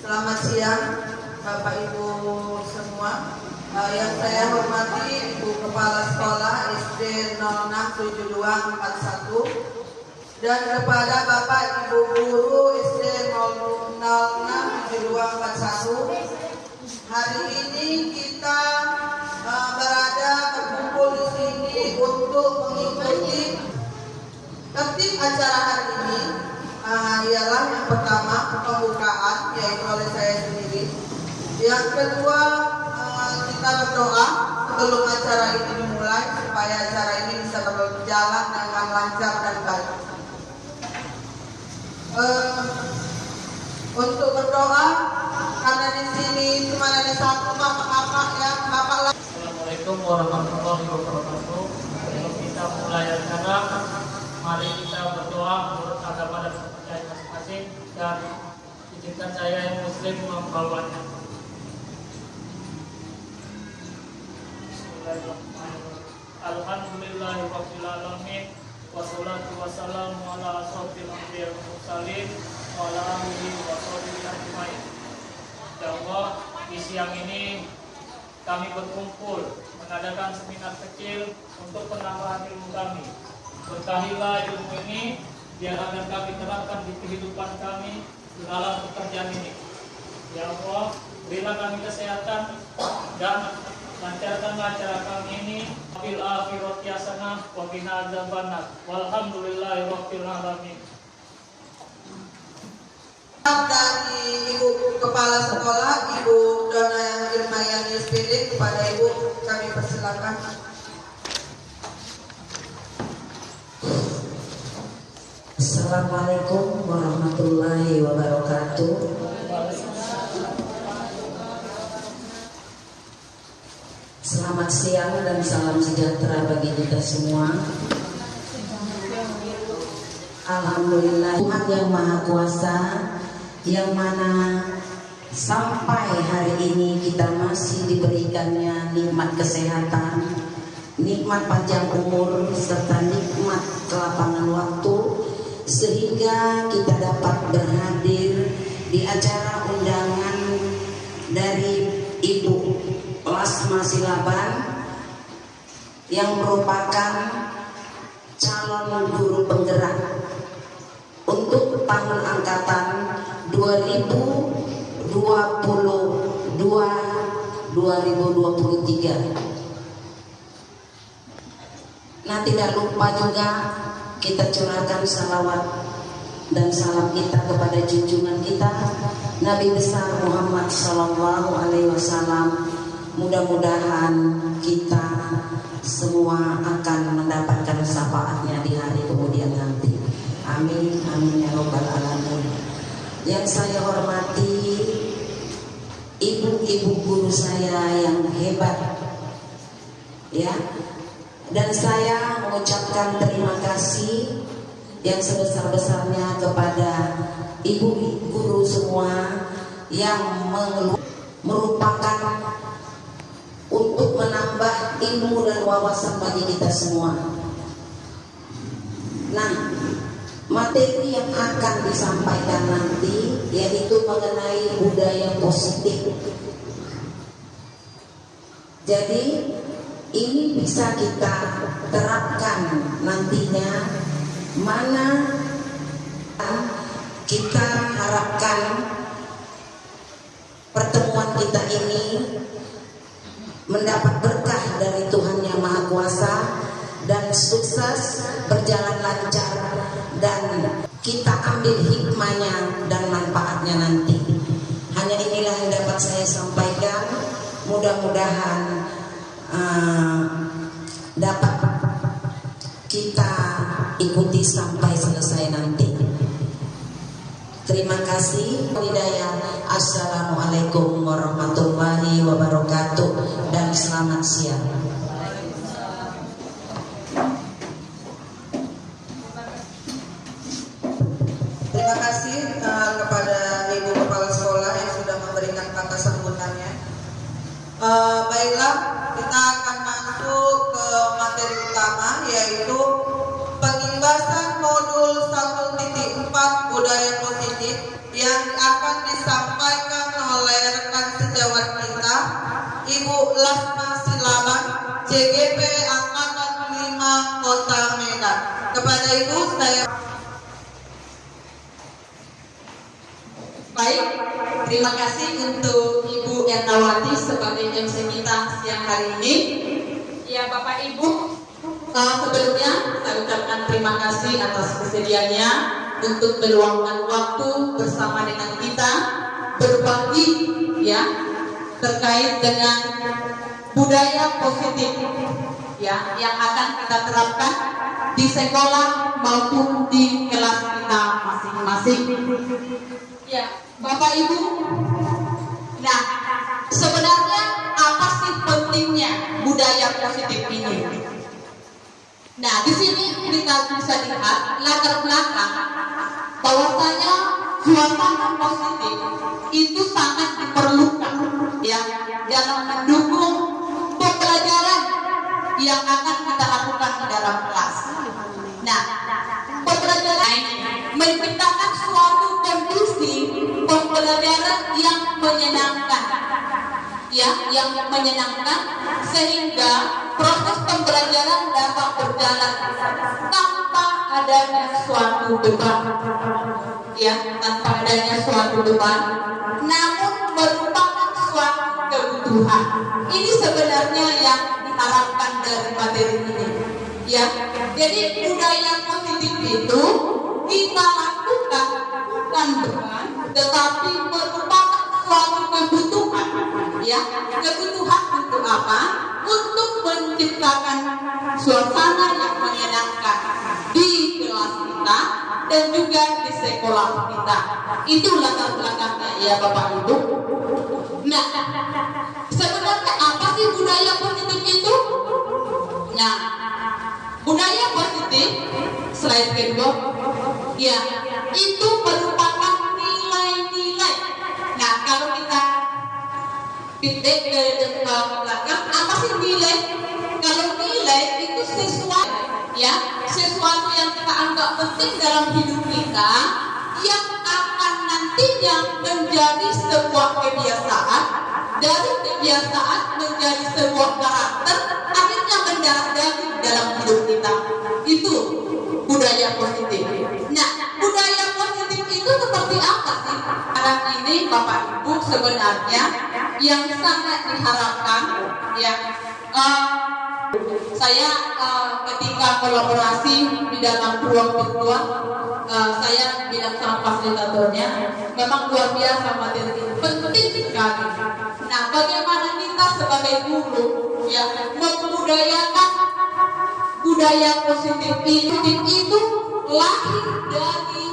Selamat siang Bapak Ibu semua. Yang saya hormati Ibu Kepala Sekolah SD 067241 dan kepada Bapak Ibu Guru SD 067241. Hari ini kita berkumpul di sini untuk mengikuti tertib acara hari ini. Ialah yang pertama pembukaan, yaitu oleh saya sendiri. Yang kedua, kita berdoa sebelum acara ini dimulai supaya acara ini bisa berjalan dengan lancar dan baik. Untuk berdoa, karena di sini cuma ada satu bapak-bapak ya, bapak. Assalamualaikum warahmatullahi wabarakatuh. Sebelum kita mulai acara, mari kita berdoa menurut agama dan kepercayaan masing-masing, dan izinkan saya yang muslim membawanya. Alhamdulillahirabbil alamin, wassalatu wassalamu ala asyrofil anbiya'i wal mursalin wa ala alihi wa sahbihi ajmain. Ya Allah, di siang ini kami berkumpul mengadakan seminar kecil untuk penambahan ilmu kami. Berkahilah ilmu ini biar agar kami terapkan di kehidupan kami dalam pekerjaan ini. Ya Allah, berilah kami kesehatan dan lancarkanlah acara kami ini. Fil akhirati hasanah wa qina adzabannar. Walhamdulillahirabbil alamin. Dari Ibu Kepala Sekolah, Ibu Dona Irmayani SPD, kepada Ibu kami persilakan. Assalamualaikum warahmatullahi wabarakatuh. Selamat siang dan salam sejahtera bagi kita semua. Alhamdulillah, Tuhan yang Maha Kuasa, yang mana sampai hari ini kita masih diberikannya nikmat kesehatan, nikmat panjang umur, serta nikmat kelapangan waktu, sehingga kita dapat berhadir di acara undangan dari Ibu Lasma Silaban yang merupakan calon guru penggerak untuk tahun angkatan 2022-2023. Nah, tidak lupa juga kita curahkan salawat dan salam kita kepada junjungan kita Nabi besar Muhammad Sallallahu Alaihi Wasallam. Mudah-mudahan kita semua akan mendapatkan syafaatnya di hari kemudian nanti. Amin, amin ya robbal alamin. Yang saya hormati ibu-ibu guru saya yang hebat, ya. Dan saya mengucapkan terima kasih yang sebesar-besarnya kepada ibu guru semua yang merupakan untuk menambah ilmu dan wawasan bagi kita semua. Nah, materi yang akan disampaikan nanti yaitu mengenai budaya positif. Jadi ini bisa kita terapkan nantinya, mana kita harapkan pertemuan kita ini mendapat berkah dari Tuhan Yang Maha Kuasa dan sukses, berjalan lancar, dan kita ambil hikmahnya dan manfaatnya nanti. Hanya inilah yang dapat saya sampaikan. Mudah-mudahan dapat kita ikuti sampai selesai nanti. Terima kasih. Hidayah. Assalamualaikum warahmatullahi wabarakatuh dan selamat siang. Terima kasih kepada Ibu Kepala Sekolah yang sudah memberikan kata sambutannya. Baiklah, kita akan masuk ke materi utama, yaitu pengimbasan modul 1.4 budaya positif yang akan disampaikan saya. Baik, terima kasih untuk Ibu Ernawati sebagai MC kita siang hari ini. Ya Bapak Ibu, sebelumnya saya ucapkan terima kasih atas kesediaannya untuk meluangkan waktu bersama dengan kita berbagi ya terkait dengan budaya positif ya yang akan kita terapkan di sekolah maupun di kelas kita masing-masing. Ya, Bapak Ibu. Nah, sebenarnya apa sih pentingnya budaya positif ini? Nah, di sini kita bisa lihat latar belakang bahwasanya suasana positif itu sangat diperlukan ya dalam mendukung pembelajaran yang akan kita lakukan di dalam kelas. Nah, pembelajaran menciptakan suatu kondisi pembelajaran yang menyenangkan ya, yang menyenangkan sehingga proses pembelajaran dapat berjalan tanpa adanya suatu beban ya, tanpa adanya suatu beban, namun merupakan suatu kebutuhan. Ini sebenarnya yang diharapkan dari materi ini ya. Jadi budaya positif itu kita lakukan bukan beban, tetapi merupakan suatu kebutuhan ya. Kebutuhan untuk apa? Untuk menciptakan suasana yang menyenangkan di kelas kita dan juga di sekolah kita. Itu latar belakangnya ya Bapak Ibu. Nah, sebenarnya apa sih budaya positif itu? Nah, budaya positif slide kedua ya, itu merupakan nilai-nilai. Nah, kalau kita feedback ke belakang, apa sih nilai? Kalau nilai itu sesuatu ya, sesuatu yang kita anggap penting dalam hidup kita yang akan nantinya menjadi sebuah kebiasaan, dari kebiasaan menjadi sebuah karakter, akhirnya mendarah daging dalam hidup kita. Itu budaya positif. Nah, budaya positif itu seperti apa sih? Sekarang ini Bapak Ibu sebenarnya yang sangat diharapkan ya. Saya ketika kolaborasi di dalam ruang virtual, saya bilang sama fasilitatornya, memang luar biasa materi ini, penting sekali. Nah, bagaimana kita sebagai guru ya membudayakan budaya positif itu lahir dari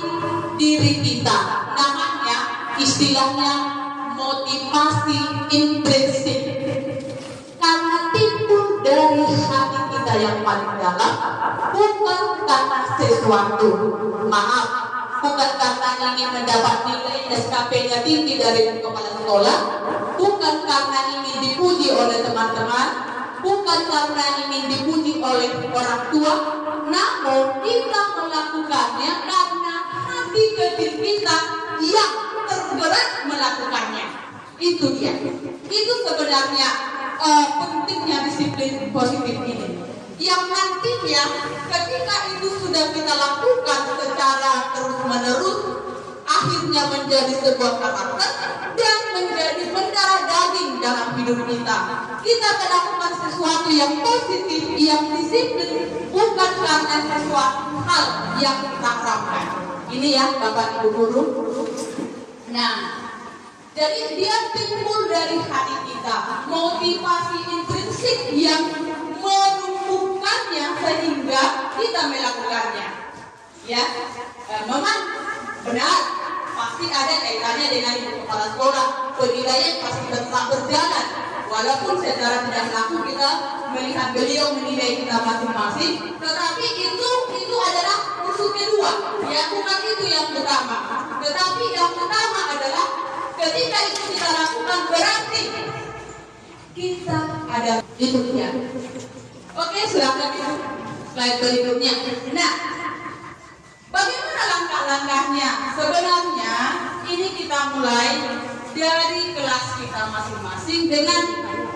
diri kita. Namanya istilahnya motivasi intrinsik. Karena timbul dari hati kita yang paling dalam, bukan karena sesuatu. Maaf, bukan karena ingin mendapat nilai SKP-nya tinggi dari kepala sekolah, bukan karena ingin dipuji oleh teman-teman, bukan karena ingin dipuji oleh orang tua, namun kita melakukannya karena hati kecil kita yang tergerak melakukannya. Itu dia. Itu sebenarnya pentingnya disiplin positif ini. Yang nantinya ketika itu sudah kita lakukan secara terus-menerus, akhirnya menjadi sebuah karakter dan menjadi mendarah daging dalam hidup kita. Kita melakukan sesuatu yang positif, yang disiplin, bukan karena sesuatu hal yang kita harapkan. Ini ya Bapak Ibu guru. Nah, jadi dia timbul dari hati kita, motivasi intrinsik yang menumbuhkannya sehingga kita melakukannya. Ya, memang benar, pasti ada kaitannya dengan ibu kepala sekolah. Penilaian pasti tetap berjalan, walaupun secara tidak langsung kita melihat beliau menilai kita masing-masing. Tetapi itu adalah unsur kedua, ya bukan itu yang pertama. Tetapi yang pertama adalah ketika itu kita lakukan berarti kita ada itu dia. Oke, silakan itu slide berikutnya. Nah, bagaimana langkah-langkahnya? Sebenarnya ini kita mulai dari kelas kita masing-masing dengan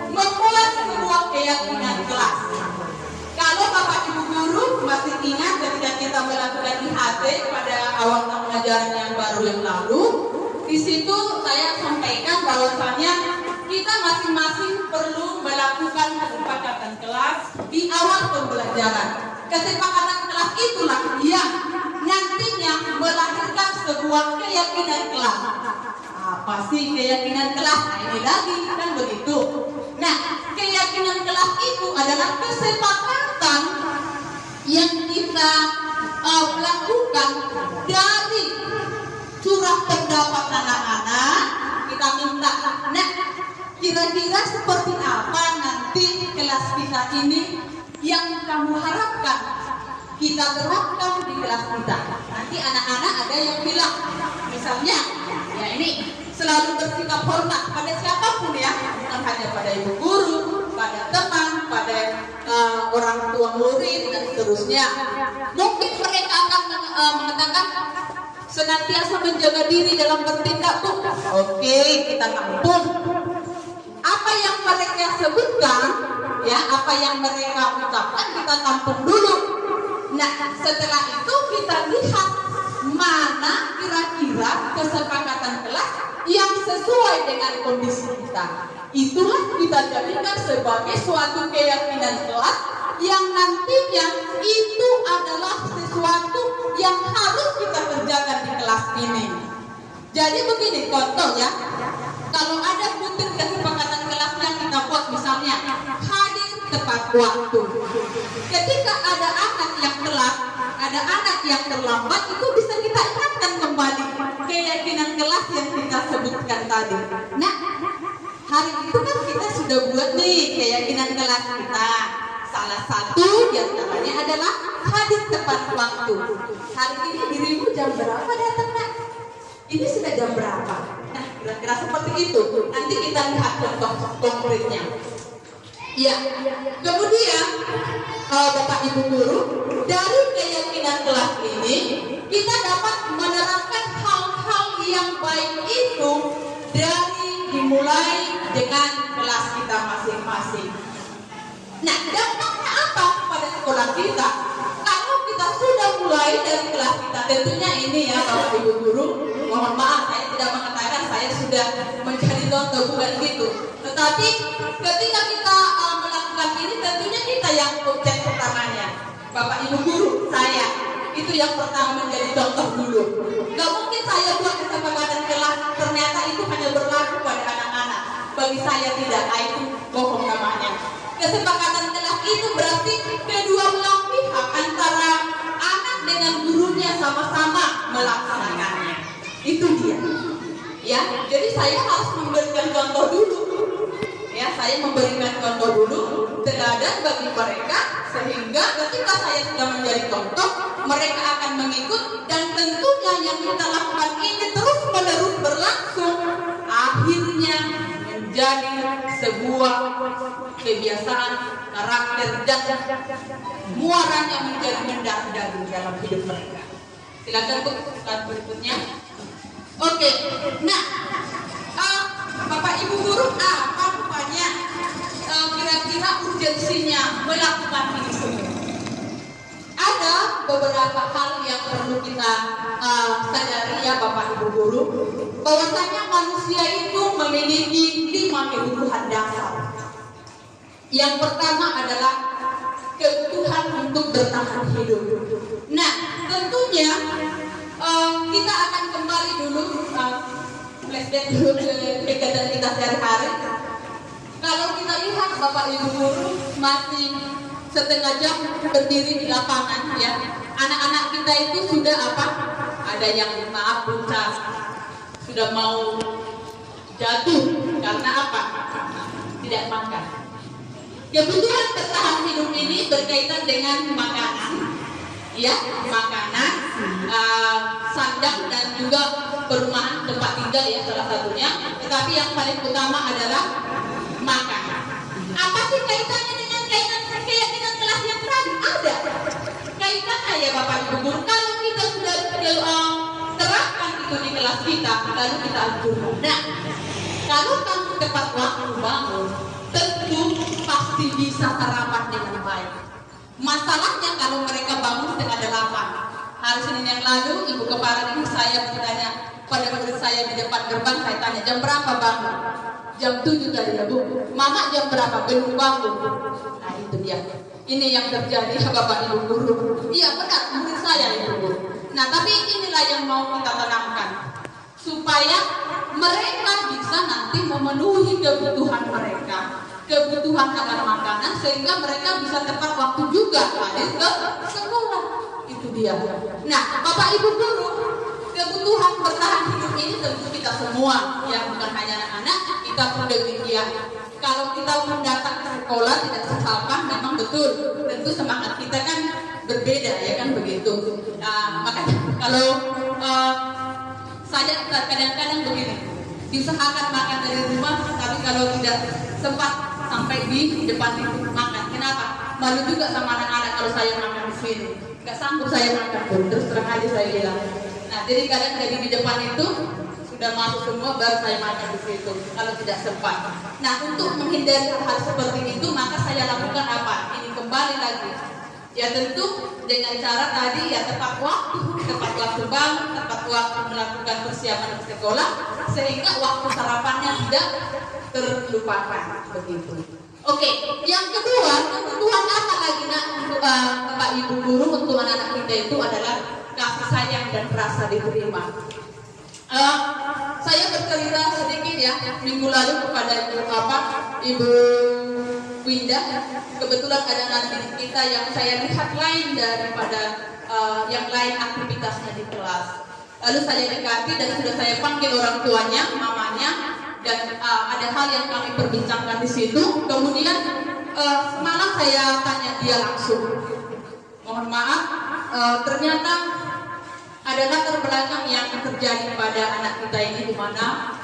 membuat sebuah keyakinan kelas. Kalau Bapak Ibu guru masih ingat ketika kita melakukan IHT pada awal tahun ajaran yang baru yang lalu, di situ saya sampaikan bahwasanya kita masing-masing perlu melakukan kesepakatan kelas di awal pembelajaran. Kesepakatan kelas itulah yang nantinya melahirkan sebuah keyakinan kelas. Apa sih keyakinan kelas? Nah, ini lagi kan begitu. Nah, keyakinan kelas itu adalah kesepakatan yang kita lakukan dari curah pendapat anak-anak. Kita minta, nah, kira-kira seperti apa nanti kelas kita ini yang kamu harapkan kita terapkan di kelas kita. Nanti anak-anak ada yang bilang, misalnya, ya ini selalu bersikap hormat pada siapapun ya, bukan hanya pada ibu guru, pada teman, pada orang tua murid dan seterusnya. Mungkin mereka akan mengatakan senantiasa menjaga diri dalam bertindak, Bu. Oke, kita tampung. Apa yang mereka sebutkan, ya, apa yang mereka ucapkan kita tampung dulu. Nah, setelah itu kita lihat mana kira-kira kesepakatan kelas yang sesuai dengan kondisi kita. Itulah kita jadikan sebagai suatu keyakinan kelas yang nantinya itu adalah sesuatu yang harus kita kerjakan di kelas ini. Jadi begini contoh ya, kalau ada butir kesepakatan kelas yang kita buat misalnya hadir tepat waktu. Ketika ada anak yang telat, ada anak yang terlambat, itu bisa kita ingatkan kembali keyakinan kelas yang kita sebutkan tadi. Nah, hari itu kan kita sudah buat nih keyakinan kelas kita. Salah satu diantaranya adalah hadir tepat waktu. Hari ini dirimu jam berapa datang, Nak? Ini sudah jam berapa? Nah, kira-kira seperti itu. Nanti kita lihat contoh konkretnya. Ya, kemudian Bapak Ibu guru, dari keyakinan kelas ini kita dapat menerapkan hal-hal yang baik itu dari dimulai dengan kelas kita masing-masing. Nah, dampaknya apa pada sekolah kita? Kalau kita sudah mulai dari kelas kita, tentunya ini ya Bapak Ibu guru, mohon maaf saya tidak mengatakan saya sudah menjadi contoh, bukan gitu. Tetapi ketika kita melakukan ini, tentunya kita yang objek pertamanya. Bapak Ibu guru, saya itu yang pertama menjadi contoh dulu. Gak mungkin saya buat kesepakatan kelas ternyata itu hanya berlaku pada anak-anak. Bagi saya tidak, itu bohong namanya. Kesepakatan kelas itu berarti kedua belah pihak antara anak dengan gurunya sama-sama melaksanakannya. Itu dia. Ya, jadi saya harus memberikan contoh dulu. Ya, saya memberikan contoh dulu, teladan bagi mereka, sehingga ketika saya sudah menjadi contoh, mereka akan mengikut, dan tentunya yang kita lakukan ini terus-menerus berlangsung, akhirnya menjadi sebuah kebiasaan, karakter, dan muaranya menjadi mendadak dalam hidup mereka. Silakan Bu, slide berikutnya. Oke, nah Bapak Ibu guru, apa rupanya kira-kira urgensinya melakukan ini semua? Ada beberapa hal yang perlu kita sadari ya Bapak Ibu guru, bahwasanya manusia itu memiliki 5 kebutuhan dasar. Yang pertama adalah kebutuhan untuk bertahan hidup. Nah, tentunya kita akan kembali dulu flashback dulu ke kegiatan kita sehari-hari. Kalau kita lihat Bapak Ibu guru masih setengah jam berdiri di lapangan ya. Anak-anak kita itu sudah apa? Ada yang maaf pucat, sudah mau jatuh karena apa? Tidak makan. Kebutuhan bertahan hidup ini berkaitan dengan makanan, ya, makanan, sandang dan juga perumahan tempat tinggal ya salah satunya. Tetapi yang paling utama adalah makanan. Apa sih kaitannya dengan keyakinan kelas yang tadi? Ada kaitannya ya Bapak Ibu guru. Kalau kita sudah terapkan itu di kelas kita, lalu kita aturkan. Nah, kalau kamu tepat waktu bangun, tentu pasti bisa sarapan dengan baik. Masalahnya kalau mereka bangun setengah 8. Hari Senin yang lalu, Ibu Kepala Ibu saya bertanya pada murid saya di depan gerbang, saya tanya, jam berapa bangun? Jam 7 tadi ya Bu. Mama jam berapa? Belum bangun. Nah itu dia. Ini yang terjadi ya Bapak Ibu guru. Iya benar, murid saya itu Bu. Nah tapi inilah yang mau kita tanamkan. Supaya mereka bisa nanti memenuhi kebutuhan mereka. Kebutuhan akan makanan sehingga mereka bisa tepat waktu juga hadir ke sekolah. Itu dia. Nah Bapak Ibu guru, kebutuhan bertahan hidup ini tentu kita semua, yang bukan hanya anak-anak, kita pun demikian. Kalau kita pun datang ke sekolah tidak sesalkan, memang betul. Tentu semangat kita kan berbeda ya kan begitu. Nah, makanya kalau saya kadang-kadang begini, diusahakan makan dari rumah, tapi kalau tidak sempat sampai di depan pintu makan. Kenapa? Malu juga sama anak-anak kalau saya makan di sini. Gak sanggup saya makan pun, terus terang aja saya bilang. Nah, jadi kadang dari di depan itu sudah masuk semua baru saya makan di situ kalau tidak sempat. Nah, untuk menghindari hal seperti itu maka saya lakukan apa? Ini kembali lagi. Ya tentu dengan cara tadi ya tepat waktu bangun, tepat waktu melakukan persiapan ke sekolah sehingga waktu sarapannya tidak terlupakan begitu. Oke, yang kedua, kebutuhan apa lagi nak untuk Bapak Ibu guru untuk anak-anak kita itu adalah kasih sayang dan rasa diterima. Saya bercerita sedikit ya minggu lalu kepada Ibu Winda. Kebetulan ada nanti kita yang saya lihat lain daripada yang lain aktivitasnya di kelas. Lalu saya dekati dan sudah saya panggil orang tuanya, mamanya, dan ada hal yang kami perbincangkan di situ. Kemudian semalam saya tanya dia langsung. Mohon maaf, ternyata ada latar belakang yang terjadi pada anak kita ini, di mana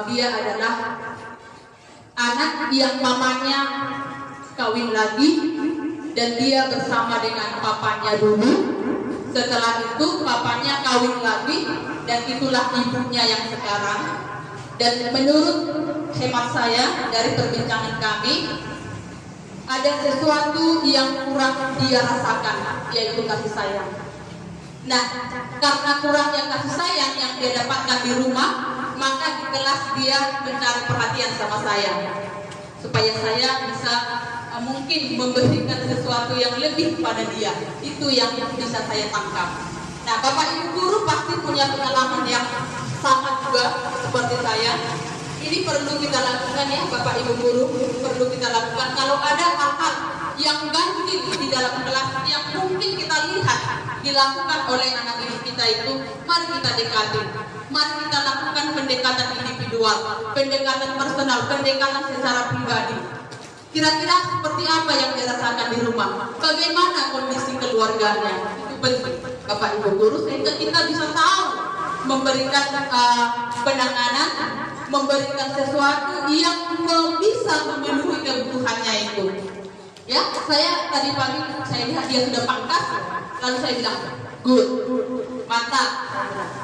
dia adalah anak yang mamanya kawin lagi dan dia bersama dengan papanya dulu. Setelah itu papanya kawin lagi dan itulah ibunya yang sekarang. Dan menurut hemat saya dari perbincangan kami, ada sesuatu yang kurang dia rasakan, yaitu kasih sayang. Nah, karena kurangnya kasih sayang yang dia dapatkan di rumah, maka di kelas dia mencari perhatian sama saya, supaya saya bisa mungkin memberikan sesuatu yang lebih pada dia. Itu yang bisa saya tangkap. Nah, Bapak Ibu guru pasti punya pengalaman yang sama juga seperti saya. Ini perlu kita lakukan ya Bapak Ibu guru, perlu kita lakukan. Kalau ada hal-hal yang ganjil di dalam kelas yang mungkin kita lihat dilakukan oleh anak didik kita itu, mari kita dekati. Mari kita lakukan pendekatan individual, pendekatan personal, pendekatan secara pribadi. Kira-kira seperti apa yang dirasakan di rumah? Bagaimana kondisi keluarganya? Itu penting Bapak Ibu guru, sehingga kita bisa tahu memberikan penanganan, memberikan sesuatu yang bisa memenuhi kebutuhannya itu. Ya, saya tadi pagi saya lihat dia sudah pangkas, lalu saya bilang, good, mantap.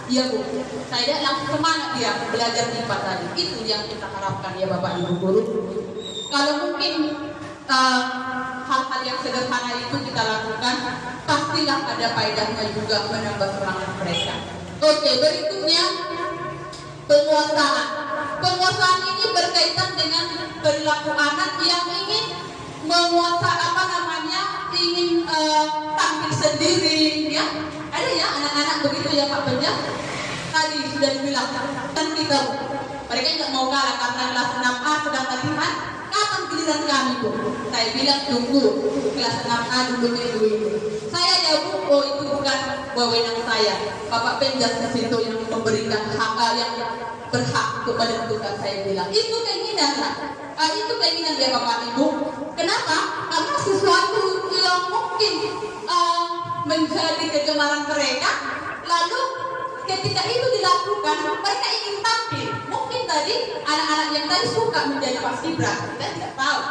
Iya Bu, saya lihat langsung semangat dia belajar IPA tadi. Itu yang kita harapkan ya Bapak Ibu guru. Kalau mungkin hal-hal yang sederhana itu kita lakukan, pastilah ada faedahnya juga menambah semangat mereka. Oke, berikutnya penguasaan. Penguasaan ini berkaitan dengan perilaku anak yang ingin menguasai ingin tampil sendiri, ya. Ada ya anak-anak begitu ya Pak Penja. Tadi sudah dibilang dan kita mereka nggak mau kalah karena kelas 6A sedang latihan. Kapan giliran kami Bu? Saya bilang tunggu kelas 6A dulu itu. Saya ya Bu, oh itu bukan wewenang saya. Bapak Penja di situ yang memberikan hak yang berhak untuk menentukan. Saya bilang itu keinginan lah. Itu keinginan dia Bapak Ibu. Kenapa? Karena sesuatu yang mungkin menjadi kegemaran mereka, lalu ketika itu dilakukan mereka ingin tampil. Mungkin tadi anak-anak yang tadi suka menjadi paskibra, kita tidak tahu.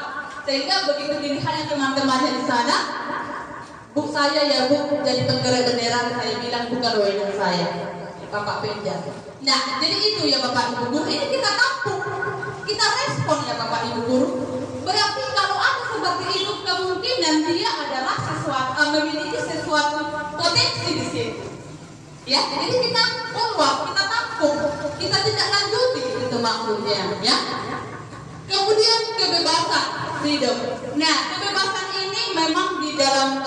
Sehingga begitu dilihat teman-temannya di sana, Bu saya ya Bu jadi penggerak bendera, saya bilang bukan wewenang saya, Bapak Penja. Nah jadi itu ya Bapak Ibu guru, ini kita tampung, kita respon ya Bapak Ibu guru. Berarti kalau ada seperti itu kemungkinan dia adalah memiliki sesuatu potensi di situ. Ya, jadi kita follow, kita tampung, kita tidak lanjuti itu maksudnya, ya. Kemudian kebebasan, freedom. Nah, kebebasan ini memang di dalam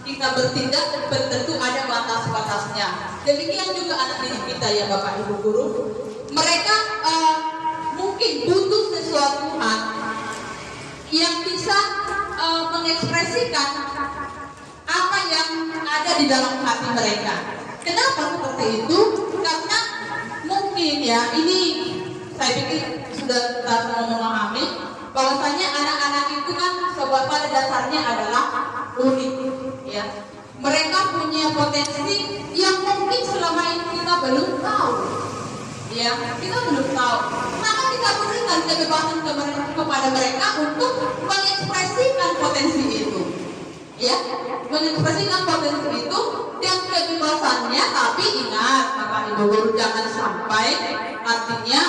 kita bertindak tentu ada batas-batasnya. Demikian juga anak didik kita ya Bapak Ibu guru. Mereka mungkin butuh sesuatu hal yang bisa mengekspresikan apa yang ada di dalam hati mereka. Kenapa seperti itu? Karena mungkin ya ini saya pikir sudah semua memahami bahwasanya anak-anak itu kan pada dasarnya adalah unik, ya. Mereka punya potensi yang mungkin selama ini kita belum tahu, ya. Kita belum tahu. Maka kita berikan kebebasan kepada mereka untuk mengekspresikan potensi itu, ya. Mengekspresikan potensi itu dan kebebasannya. Tapi ingat, Bapak Ibu guru, jangan sampai artinya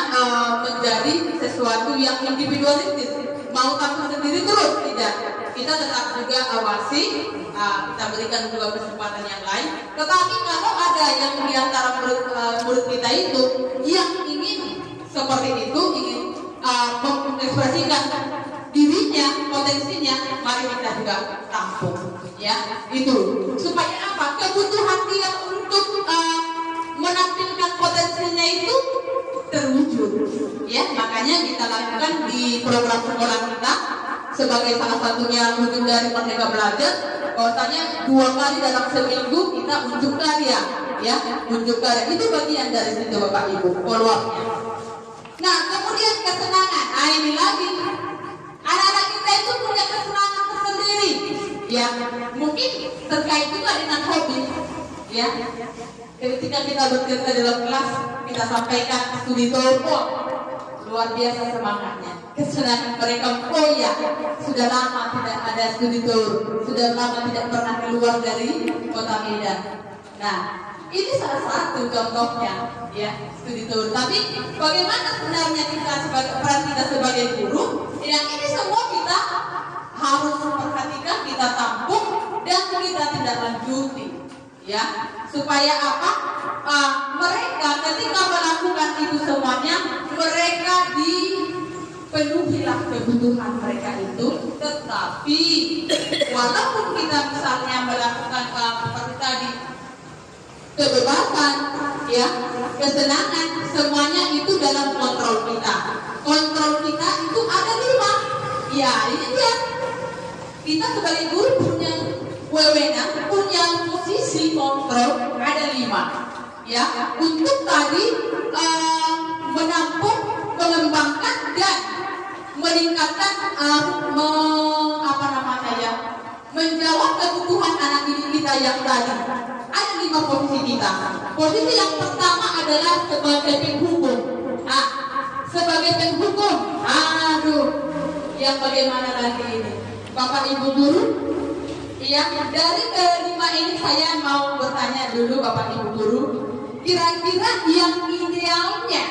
menjadi sesuatu yang individualistis, mau tampil sendiri terus, tidak. Kita tetap juga awasi, kita berikan juga kesempatan yang lain. Tetapi kalau ada yang di antara murid kita itu yang ingin seperti itu, ingin mengekspresikan dirinya, potensinya, mari kita juga tampung, ya. Itu supaya apa? Kebutuhan dia untuk menampilkan potensinya itu terwujud, ya. Makanya kita lakukan di program sekolah kita sebagai salah satunya wujud dari Merdeka Belajar, bahwasanya 2 kali dalam seminggu kita unjuk karya, ya. Unjuk karya itu bagian dari situ Bapak Ibu, follow up-nya. Nah, kemudian kesenangan. Nah, ini lagi anak-anak kita itu punya kesenangan tersendiri, ya. Mungkin terkait juga dengan hobi, ya. Ketika kita bekerja dalam kelas, kita sampaikan studi tour, luar biasa semangatnya. Kesenangan mereka, oh ya, sudah lama tidak ada studi tour, sudah lama tidak pernah keluar dari kota Medan. Nah, ini salah satu contohnya, ya, studi tour. Tapi bagaimana sebenarnya kita sebagai peran kita sebagai guru? Yang ini semua kita harus perhatikan, kita tampung dan kita tidak lanjuti, ya. Supaya apa? Mereka ketika melakukan itu semuanya, mereka dipenuhilah kebutuhan mereka itu. Tetapi walaupun kita misalnya melakukan seperti tadi kebebasan, ya, kesenangan, semuanya itu dalam kontrol kita. Kontrol kita itu ada 5. Ya, ini dia. Kita sebagai guru punya wewenang, punya posisi kontrol ada 5, ya, untuk tadi menampung, mengembangkan dan meningkatkan menjawab kebutuhan anak didik kita yang tadi. Ada 5 posisi kita. Posisi yang pertama adalah sebagai penghubung. Sebagai penghubung, yang bagaimana lagi ini, Bapak Ibu guru? Ya, dari ke-5 ini saya mau bertanya dulu Bapak Ibu guru, kira-kira yang idealnya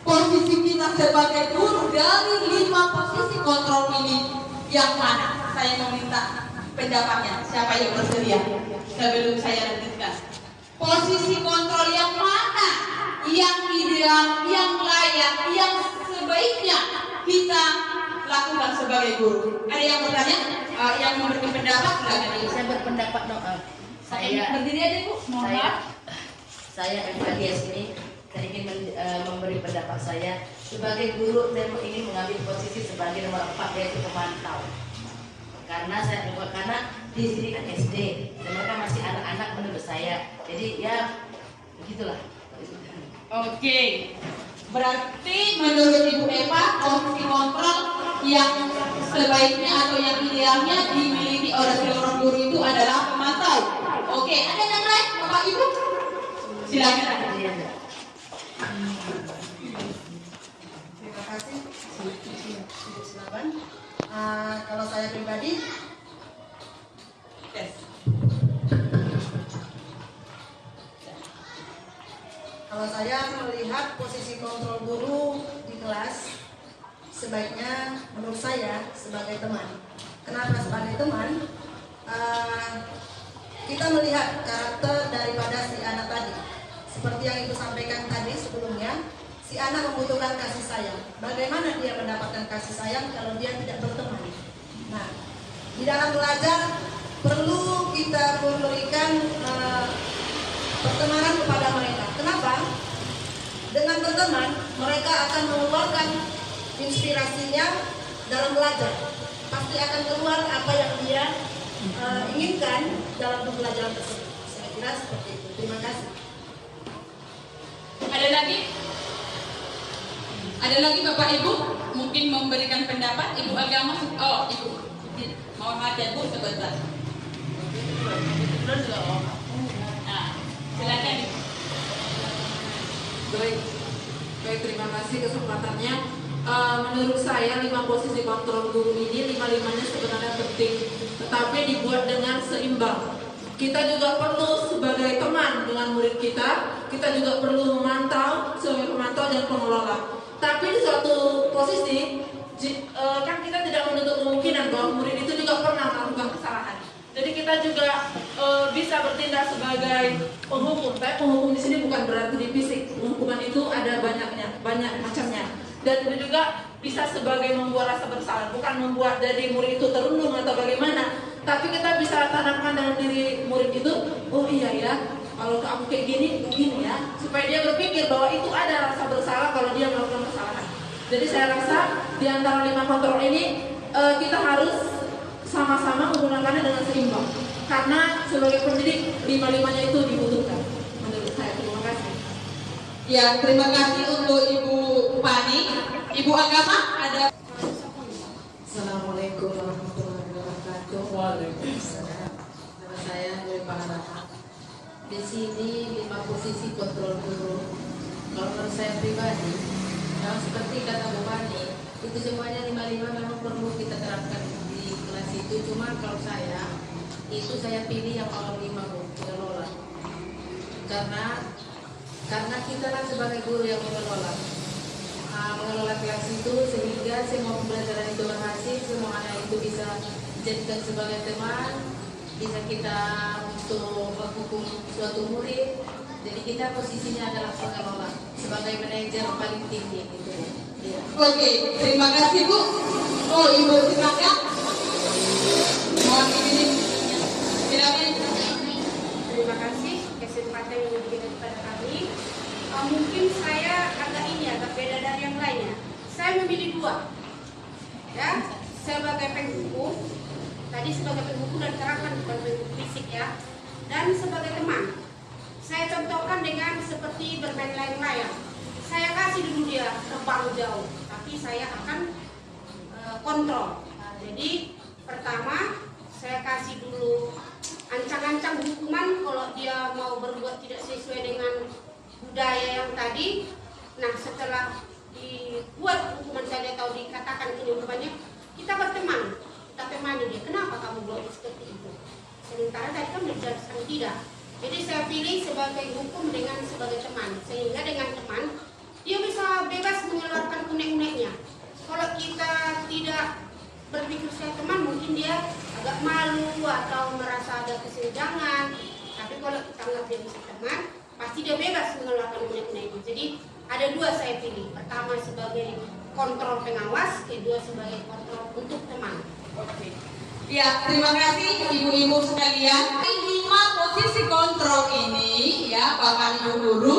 posisi kita sebagai guru dari 5 posisi kontrol ini yang mana? Saya meminta pendapatnya, siapa yang bersedia sebelum saya lanjutkan. Posisi kontrol yang mana yang ideal, yang layak, yang sebaiknya kita lakukan sebagai guru? Ada yang bertanya? Yang memberi pendapat? Saya berpendapat Saya berdiri aja Bu. Saya Alias ini saya ingin memberi pendapat saya sebagai guru. Saya ingin mengambil posisi sebagai nomor 4, yaitu pemantau. Karena di sini kan SD dan mereka masih anak-anak menurut saya. Jadi ya begitulah. Oke. Berarti menurut Ibu Eva, posisi kontrol yang sebaiknya atau yang idealnya dimiliki oleh seorang guru itu adalah pemantau. Oke, ada yang lain Bapak Ibu? Silakan. Terima kasih. Silakan. Kalau saya pribadi, kalau saya melihat posisi kontrol guru di kelas, sebaiknya menurut saya sebagai teman. Kenapa sebagai teman? Kita melihat karakter daripada si anak tadi. Seperti yang Ibu sampaikan tadi sebelumnya, si anak membutuhkan kasih sayang. Bagaimana dia mendapatkan kasih sayang kalau dia tidak berteman? Nah, di dalam belajar perlu kita memberikan pertemanan kepada mereka. Kenapa? Dengan berteman, mereka akan mengeluarkan inspirasinya dalam belajar. Pasti akan keluar apa yang dia inginkan dalam pembelajaran tersebut. Saya kira seperti itu. Terima kasih. Ada lagi? Ada lagi Bapak Ibu mungkin memberikan pendapat? Ibu agama, Ibu, mohon maaf ya Bu sebentar. Nah, silakan. Baik, terima kasih kesempatannya. Menurut saya 5 posisi kontrol guru ini 5-5-nya sebenarnya penting, tetapi dibuat dengan seimbang. Kita juga perlu sebagai teman dengan murid kita juga perlu memantau sebagai pemantau dan pengelola. Tapi di suatu posisi kan kita tidak menutup kemungkinan bahwa murid itu juga pernah melakukan kesalahan. Jadi kita juga bisa bertindak sebagai penghukum. Tapi penghukum di sini bukan berarti di fisik. Penghukuman itu ada banyak macamnya. Dan itu juga bisa sebagai membuat rasa bersalah, bukan membuat dari murid itu terundung atau bagaimana. Tapi kita bisa tanamkan dalam diri murid itu, oh iya ya, kalau aku kayak gini, begini ya, supaya dia berpikir bahwa itu ada rasa bersalah kalau dia melakukan kesalahan. Jadi saya rasa di antara 5 kontrol ini kita harus sama-sama menggunakannya dengan seimbang. Karena sebagai pendidik 5-5-nya itu dibutuhkan. Menurut saya, terima kasih. Ya, terima kasih untuk Ibu Pani. Ibu agama ada. Assalamualaikum warahmatullahi wabarakatuh. Waalaikumsalam. Nama saya Nuri Pangarata. Di sini 5 posisi kontrol guru. Kalau menurut saya pribadi, yang seperti kata Bu Pani, itu semuanya 5-5 memang perlu kita terapkan di kelas itu. Cuma kalau saya, itu saya pilih yang awal 5 Bu, pengelola. Karena kita lah sebagai guru yang mengelola kelas itu, sehingga semua pembelajaran itu berhasil, semua anak itu bisa dijadikan sebagai teman, bisa kita untuk menghukum suatu murid. Jadi kita posisinya adalah pengelola sebagai manajer paling tinggi gitu. Ya. Oke, terima kasih Bu. Oh Ibu silakan. Mohon ini. Silakan. Terima kasih kesempatan yang diberikan kepada kami. Mungkin saya agak beda dari yang lainnya. Saya memilih 2, ya, sebagai penghukum. Tadi sebagai penghukum dan terapkan bukan penghukum fisik ya. Dan sebagai teman, saya contohkan dengan seperti bermain layang-layang. Saya kasih dulu dia terbang jauh, tapi saya akan kontrol. Jadi pertama saya kasih dulu ancang-ancang hukuman kalau dia mau berbuat tidak sesuai dengan budaya yang tadi. Nah, setelah dibuat hukuman saja atau dikatakan ini hukumannya, kita berteman, kita temani dia. Kenapa kamu buat seperti itu? Sementara tadi kan menjelaskan tidak. Jadi saya pilih sebagai hukum dengan sebagai teman, sehingga dengan teman dia bisa bebas mengeluarkan unek-uneknya. Kalau kita tidak berpikir saya teman, mungkin dia agak malu atau merasa ada kesenjangan. Tapi kalau kita anggap dia bisa teman, pasti dia bebas mengeluarkan unek-uneknya. Jadi ada 2 saya pilih. Pertama sebagai kontrol pengawas, kedua sebagai kontrol untuk teman. Oke. Ya, terima kasih ibu-ibu sekalian. 5 posisi kontrol ini ya, Bapak Ibu guru,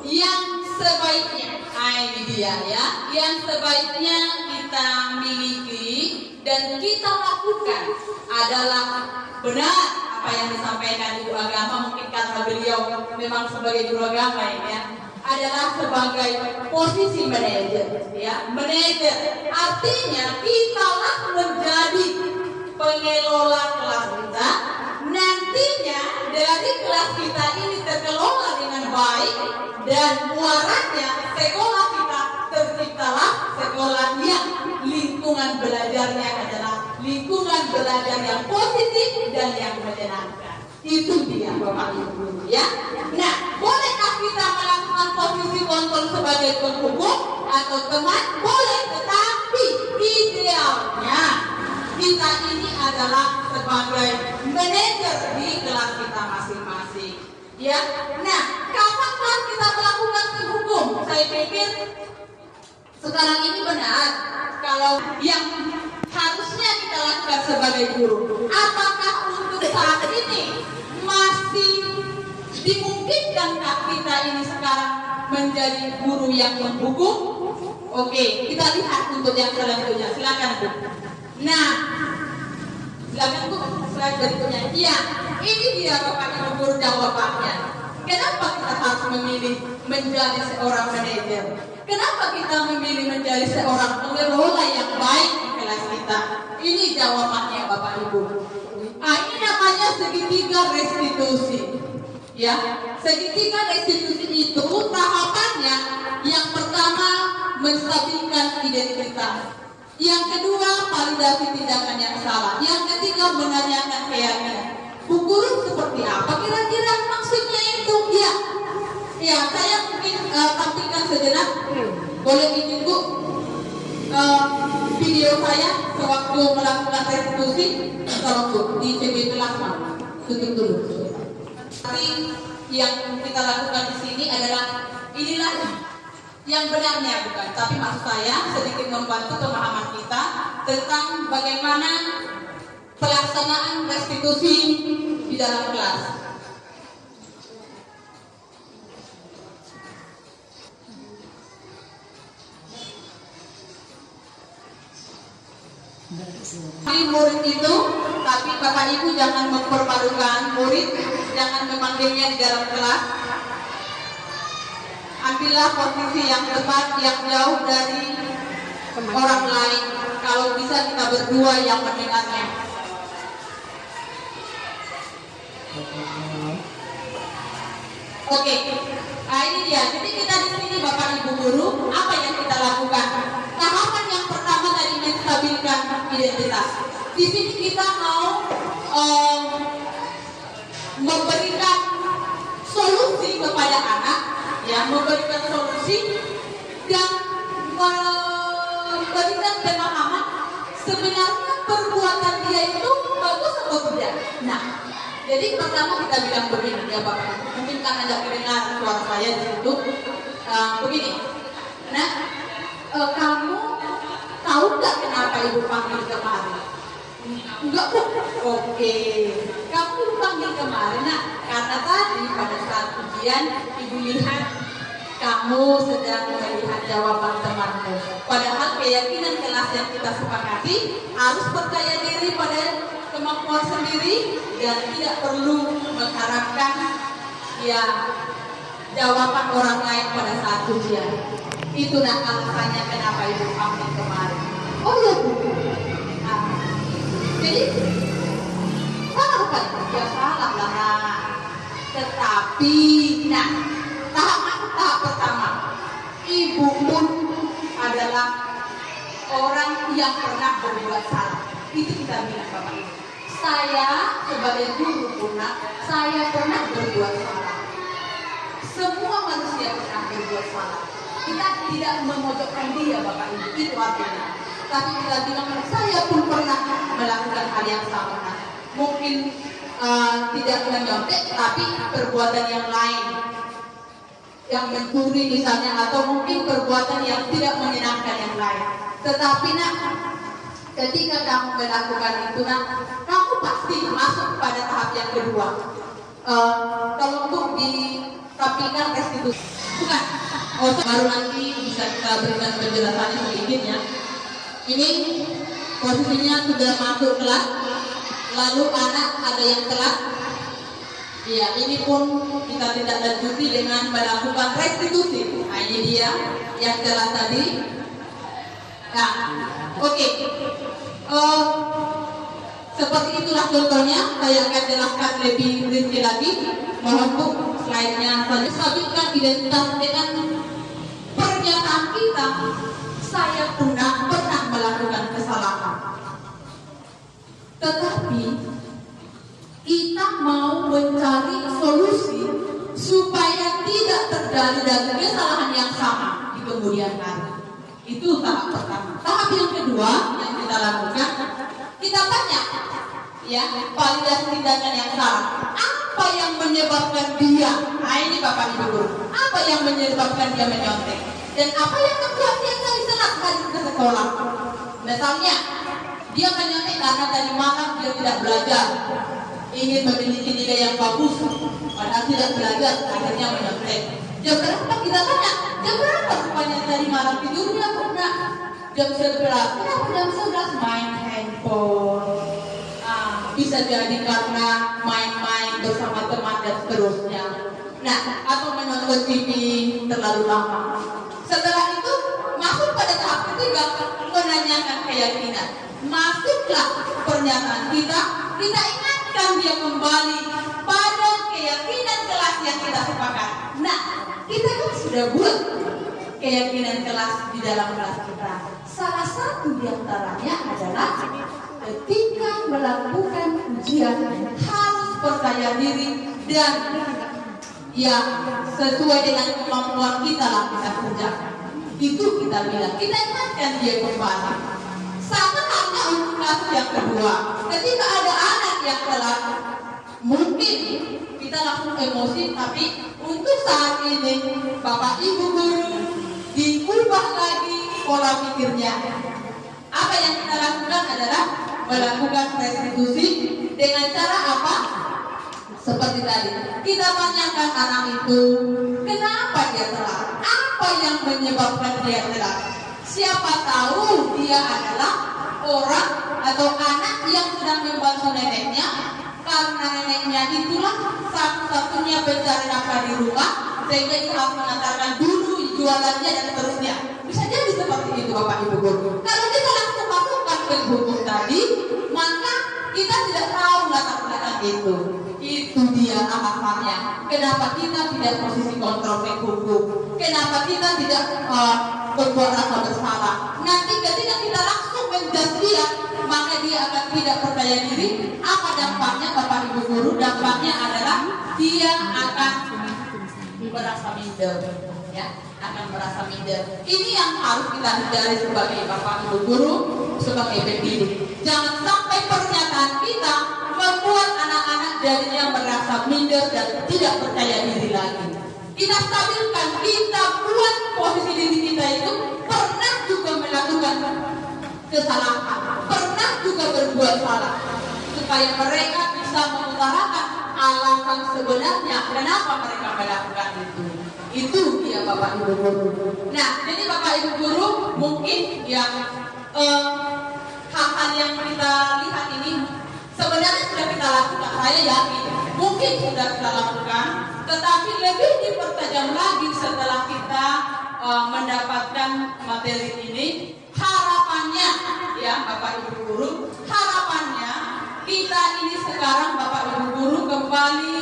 yang sebaiknya, ini dia ya, yang sebaiknya kita miliki dan kita lakukan adalah benar apa yang disampaikan Ibu Agama, mungkin karena beliau memang sebagai guru agama ya, adalah sebagai posisi manajer ya. Manajer artinya kitalah menjadi pengelola kelas kita. Nantinya dari kelas kita ini terkelola dengan baik dan muaranya sekolah kita terciptalah sekolah yang lingkungan belajarnya adalah lingkungan belajar yang positif dan yang menyenangkan. Itu dia Bapak Ibu ya. Nah, bolehkah kita melakukan posisi kontrol sebagai penghukum atau teman? Boleh, tetapi sebagai manajer di kelas kita masing-masing. Ya, nah, kapan kita melakukan hukum? Saya pikir sekarang ini benar kalau yang harusnya kita lakukan sebagai guru. Apakah untuk saat ini masih dimungkinkankah kita ini sekarang menjadi guru yang menghukum? Oke, kita lihat untuk yang selanjutnya. Silakan Bu. Nah, silakan Bu, slide berikutnya. Iya, ini dia Bapak Ibu guru jawabannya. Kenapa kita harus memilih menjadi seorang manajer? Kenapa kita memilih menjadi seorang pengelola yang baik di kelas kita? Ini jawabannya Bapak Ibu. Ini namanya segitiga restitusi. Ya, segitiga restitusi itu tahapannya yang pertama menstabilkan identitas, yang kedua validasi tindakan yang salah, yang ketiga menanyakan keyakinan. Bu guru seperti apa kira-kira maksudnya itu? Ya, saya mungkin tampilkan sejenak. Boleh izin Bu, video saya sewaktu melakukan restitusi. Tolong Bu, di CB kelas tutup dulu. Tapi yang kita lakukan di sini adalah inilah yang benarnya, bukan? Tapi maksud saya sedikit membantu pemahaman kita tentang bagaimana pelaksanaan restitusi di dalam kelas. Murid itu, tapi Bapak Ibu jangan mempermalukan murid, jangan memanggilnya di dalam kelas. Ambillah posisi yang tepat, yang jauh dari orang lain. Kalau bisa kita berdua yang mendengarnya. Oke, ini dia. Jadi kita di sini Bapak Ibu guru, apa yang kita lakukan? Tahapan yang pertama tadi menstabilkan identitas. Di sini kita mau memberikan solusi kepada anak, ya, memberikan solusi dan memberikan pemahaman sebenarnya perbuatan dia itu bagus atau tidak. Nah, jadi pertama kita bilang begini ya Bapak, mungkin karena tidak mendengar suara saya di situ, begini. Nah, kamu tahu nggak kenapa ibu panggil kemarin? Enggak Bu. Oke. Kamu ibu panggil kemarin, nah karena tadi pada saat ujian ibu lihat kamu sedang melihat jawaban temanmu. Padahal keyakinan kelas yang kita sepakati harus percaya diri pada kemampuan sendiri dan tidak perlu mengharapkan ya jawaban orang lain pada saat ujian. Itulah alasannya kenapa ibu panggil kemarin. Oh ya Bu. Nah, jadi salah bukan? Ya salah lah. Tetapi, nah tahap pertama, ibu pun adalah orang yang pernah berbuat salah. Itu kita bilang Bapak Ibu. Saya sebagai guru pun, saya pernah berbuat salah. Semua manusia pernah berbuat salah. Kita tidak memojokkan dia Bapak Ibu, itu artinya. Tapi kita bilang saya pun pernah melakukan hal yang sama. Mungkin tidak menyontek, tapi perbuatan yang lain, yang mencuri misalnya, atau mungkin perbuatan yang tidak menyenangkan yang lain. Tetapi ketika kamu melakukan itu, kamu pasti masuk pada tahap yang kedua. Kalau untuk ditampilkan restitusi, bukan? Baru nanti bisa kita berikan penjelasannya sedikit ya. Ini posisinya sudah masuk kelas, lalu anak ada yang telat. Ya, ini pun kita tidak lanjuti dengan melakukan restitusi. Nah, ini dia yang telat tadi. Nah, oke. Seperti itulah contohnya. Saya akan jelaskan lebih rinci lagi. Mohon Bu, slide-nya saja. Stabilkan identitas dengan pernyataan kita. Saya pernah melakukan kesalahan. Tetapi kita mau mencari solusi supaya tidak terjadi dari kesalahan yang sama di kemudian hari. Itu tahap pertama. Tahap yang kedua yang kita lakukan, kita tanya, ya, validasi tindakan yang salah. Apa yang menyebabkan dia? Nah ini Bapak Ibu Guru, apa yang menyebabkan dia menyontek? Dan apa yang membuat dia kali telat hadir ke sekolah? Misalnya, dia menyontek karena tadi malam dia tidak belajar, ingin memiliki nilai yang bagus, padahal tidak belajar, akhirnya menyontek. Jam berapa kita tanya? Jam berapa rupanya tadi malam tidurnya? Pernah jam 11. Kenapa jam 11 main handphone? Bisa jadi karena main-main bersama teman dan seterusnya. Nah, atau menonton TV terlalu lama. Setelah itu masuk pada tahap ketiga, menanyakan keyakinan. Masuklah pernyataan kita ingatkan dia kembali pada keyakinan kelas yang kita sepakat. Nah, kita kan sudah buat keyakinan kelas di dalam kelas kita. Salah satu di antaranya adalah ketika melakukan ujian harus percaya diri dan yang sesuai dengan kemampuan kita lah kita kerjakan. Itu kita bilang, kita ingatkan dia kembali. Sama halnya untuk kasus yang kedua, ketika ada anak yang telat, mungkin kita langsung emosi, tapi untuk saat ini Bapak Ibu Guru diubah lagi pola pikirnya. Apa yang kita lakukan adalah melakukan restitusi dengan cara apa? Seperti tadi, kita tanyakan anak itu, kenapa dia telat? Apa yang menyebabkan dia telat? Siapa tahu dia adalah orang atau anak yang sedang membantu neneknya, karena neneknya itulah satu-satunya pencari nafkah di rumah, sehingga dia harus mengantarkan dulu jualannya dan seterusnya. Bisa jadi seperti itu Bapak Ibu Guru. Kalau kita langsung masukkan ke hukum tadi, maka kita tidak tahu latar belakang itu. Itu dia alasannya. Kenapa kita tidak posisi kontrol ke hukum? Kenapa kita tidak berbuat rasa bersalah? Nanti ketika kita langsung menjudge dia, maka dia akan tidak percaya diri. Apa dampaknya Bapak Ibu Guru? Dampaknya adalah dia akan merasa minder, ya, akan merasa minder. Ini yang harus kita hindari sebagai Bapak Ibu Guru, sebagai pendidik. Jangan sampai pernyataan kita membuat anak-anak jadinya merasa minder dan tidak percaya diri lagi. Kita stabilkan, kita buat posisi diri kita itu pernah juga melakukan kesalahan, pernah juga berbuat salah, supaya mereka bisa mengutarakan alasan sebenarnya kenapa mereka melakukan itu. Itu dia Bapak Ibu Guru. Nah, jadi Bapak Ibu Guru mungkin yang hal-hal yang kita lihat ini sebenarnya sudah kita lakukan. Saya yakin mungkin sudah kita lakukan, tetapi lebih dipertajam lagi setelah kita mendapatkan materi ini. Harapannya ya Bapak Ibu Guru, harapannya kita ini sekarang Bapak Ibu Guru kembali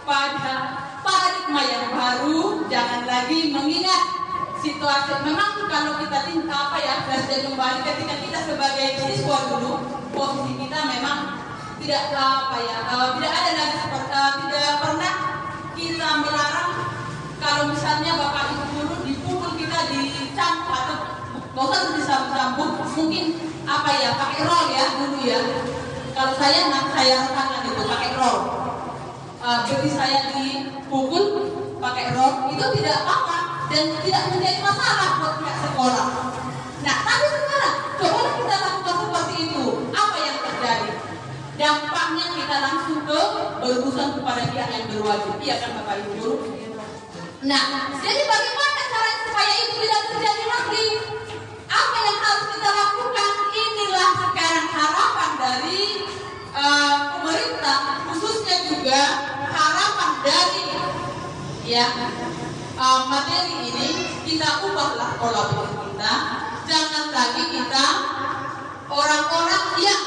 pada paradigma yang baru. Jangan lagi mengingat situasi. Memang kalau kita flashback kembali ketika kita sebagai siswa dulu, posisi kita memang tidak tidak ada lagi tidak pernah kita melarang kalau misalnya Bapak Ibu Guru dipukul, kita dicambuk atau nggak usah disambung, mungkin pakai roll ya dulu ya. Kalau saya rasakan itu pakai roll. Begitu saya dipukul pakai roll itu tidak apa dan tidak menjadi masalah buat pihak sekolah. Nah, tapi sekarang coba kita lakukan seperti itu, apa yang terjadi? Dampaknya kita langsung berurusan kepada pihak yang berwajib, iya kan Bapak Ibu Guru? Nah, jadi bagaimana caranya supaya itu tidak terjadi lagi? Apa yang harus kita lakukan? Inilah sekarang harapan dari pemerintah, khususnya juga harapan dari materi ini. Kita ubahlah pola pikir kita. Jangan lagi kita orang-orang yang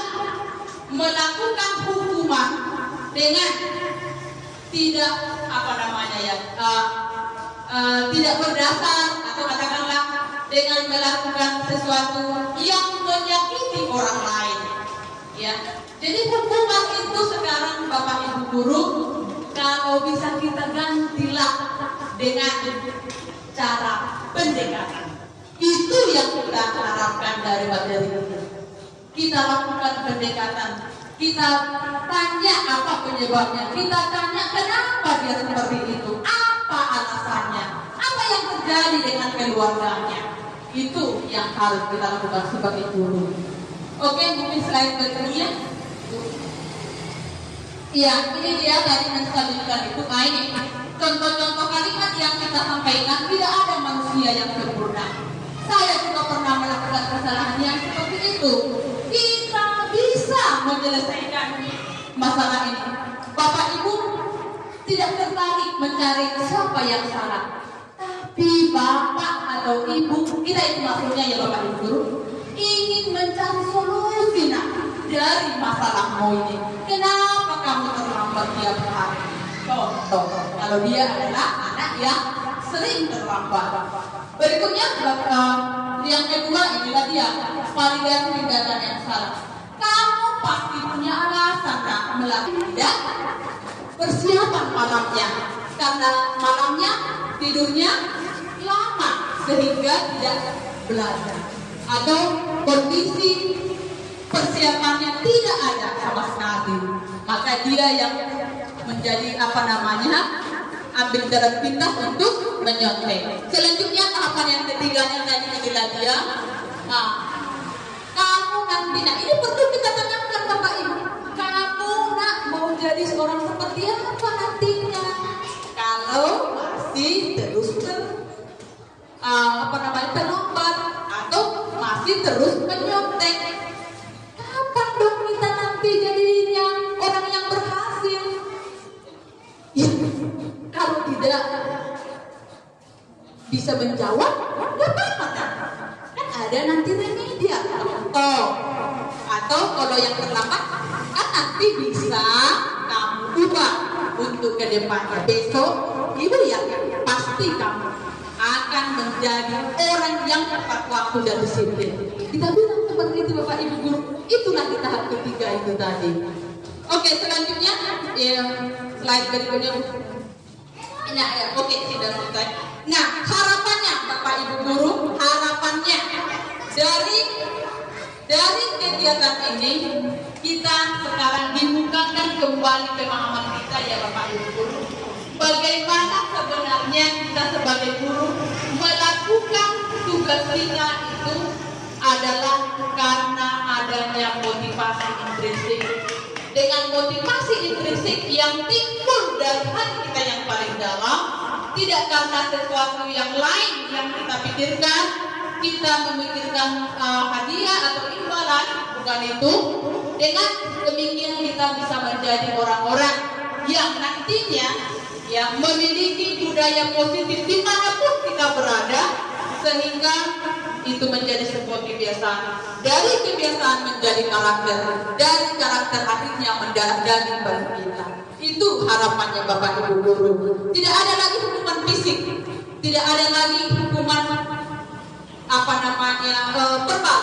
melakukan hukuman dengan tidak tidak berdasar, atau katakanlah dengan melakukan sesuatu yang menyakiti orang lain. Ya, jadi hukuman itu sekarang Bapak Ibu Guru kalau bisa kita gantilah dengan cara pendekatan. Itu yang kita harapkan dari materi ini. Kita lakukan pendekatan Kita tanya apa penyebabnya, kita tanya kenapa dia seperti itu, apa alasannya, apa yang terjadi dengan keluarganya. Itu yang harus kita lakukan sebagai guru. Oke, mungkin slide berikutnya. Iya, ini dia tadi yang selanjutkan itu. Nah, ini contoh-contoh kalimat yang kita sampaikan. Tidak ada manusia yang sempurna. Saya juga pernah melakukan kesalahan yang seperti itu. Kita bisa menyelesaikan masalah ini. Bapak Ibu tidak tertarik mencari siapa yang salah, tapi Bapak atau Ibu, kita itu maksudnya ya Bapak Ibu, ingin mencari solusi dari masalahmu ini. Kenapa kamu terlambat tiap hari? Contoh, kalau dia adalah anak yang sering terlambat. Berikutnya, yang kedua inilah dia validasi tindakan yang salah. Kamu pasti punya alasan melakukan persiapan malamnya, karena malamnya tidurnya lama sehingga tidak belajar, atau kondisi persiapannya tidak ada sama sekali, maka dia yang menjadi ambil jalan pintas untuk menyontek. Selanjutnya tahapan yang ketiganya tadi adalah dia, kamu nanti, ini perlu kita tanyakan Bapak Ibu, kamu mau jadi seorang seperti apa nantinya? Kalau masih terus terlambat atau masih terus menyontek, kapan dong kita nanti jadinya orang yang berhasil? Ya, kalau tidak bisa menjawab, nggak apa-apa kan? Ada nanti remedial atau kalau yang terlambat kan nanti bisa kamu ubah untuk ke depannya. Besok Ibu yakin pasti kamu akan menjadi orang yang tepat waktu dan disiplin. Kita bilang seperti itu Bapak Ibu guru. Itulah di tahap ketiga itu tadi. Oke, selanjutnya slide berikutnya. Nah, oke, sudah selesai. Nah, harapannya Bapak Ibu guru, harapannya dari kegiatan ini kita sekarang dibukakan kembali pemahaman kita ya Bapak Ibu guru. Bagaimana sebenarnya kita sebagai guru melakukan tugas kita itu adalah karena adanya motivasi intrinsik. Dengan motivasi intrinsik yang timbul dari hati kita yang paling dalam, tidak karena sesuatu yang lain yang kita pikirkan, kita memikirkan hadiah atau imbalan, bukan itu. Dengan demikian kita bisa menjadi orang-orang yang nantinya yang memiliki budaya positif dimanapun kita berada, sehingga itu menjadi sebuah kebiasaan. Dari kebiasaan menjadi karakter, dari karakter akhirnya mendarah daging bagi kita. Itu harapannya Bapak Ibu guru. Tidak ada lagi hukuman fisik, tidak ada lagi hukuman verbal.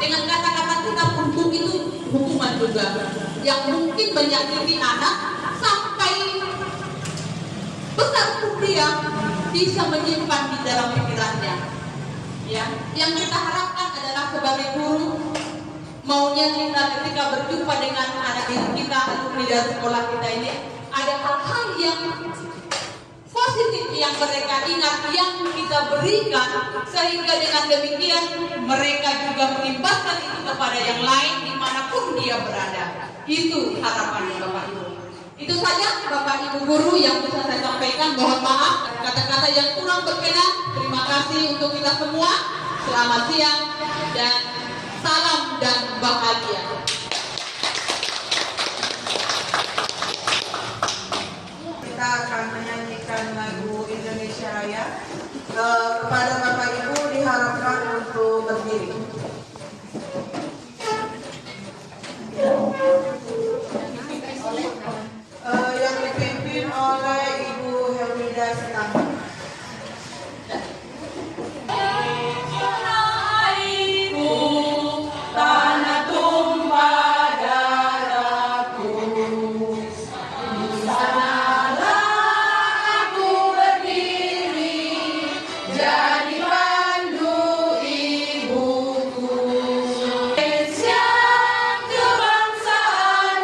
Dengan kata-kata kita pun itu hukuman juga, yang mungkin menyakiti anak sampai besar pun dia bisa menyimpan di dalam pikirannya. Ya, yang kita harapkan adalah sebagai guru, maunya kita ketika berjumpa dengan anak kita, alumni dari sekolah kita ini, ada hal-hal yang positif yang mereka ingat, yang kita berikan, sehingga dengan demikian mereka juga mengimbaskan itu kepada yang lain dimanapun dia berada. Itu harapannya Bapak Ibu. Itu saja Bapak Ibu guru yang bisa saya sampaikan. Mohon maaf kata-kata yang kurang berkenan. Terima kasih untuk kita semua. Selamat siang dan salam dan bahagia. Kita akan menyanyikan lagu Indonesia Raya. Kepada Bapak Ibu diharapkan untuk berdiri. Yang dipimpin oleh Ibu Helmida Sitanggang. Tanah tumpah darahku, di sanalah aku berdiri, jadi pandu ibuku. Indonesia kebangsaan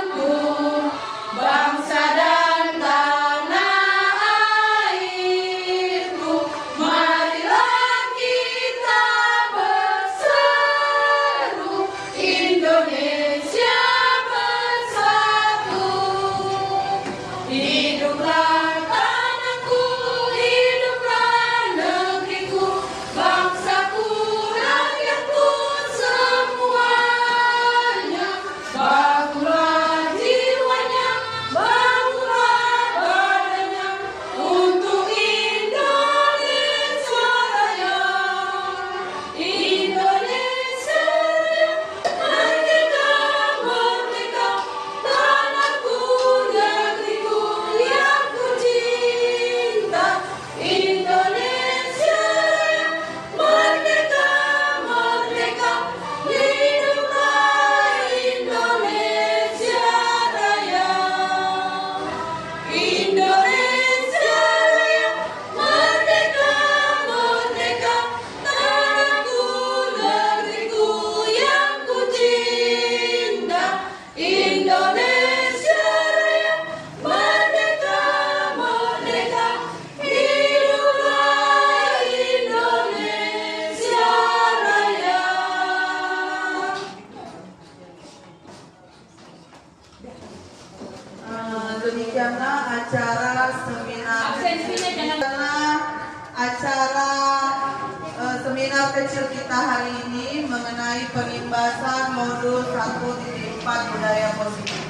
kecil kita hari ini mengenai penimbasan modul 1.4 budaya positif.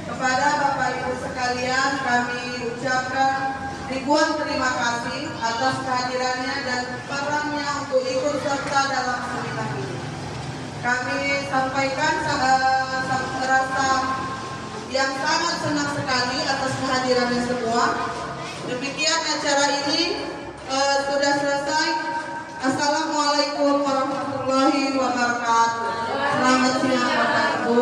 Kepada Bapak Ibu sekalian, kami ucapkan ribuan terima kasih atas kehadirannya dan perannya untuk ikut serta dalam seminar ini. Kami sampaikan rasa yang sangat senang sekali atas kehadirannya semua. Demikian acara ini sudah selesai. Assalamualaikum warahmatullahi wabarakatuh. Selamat siang Bapak Ibu.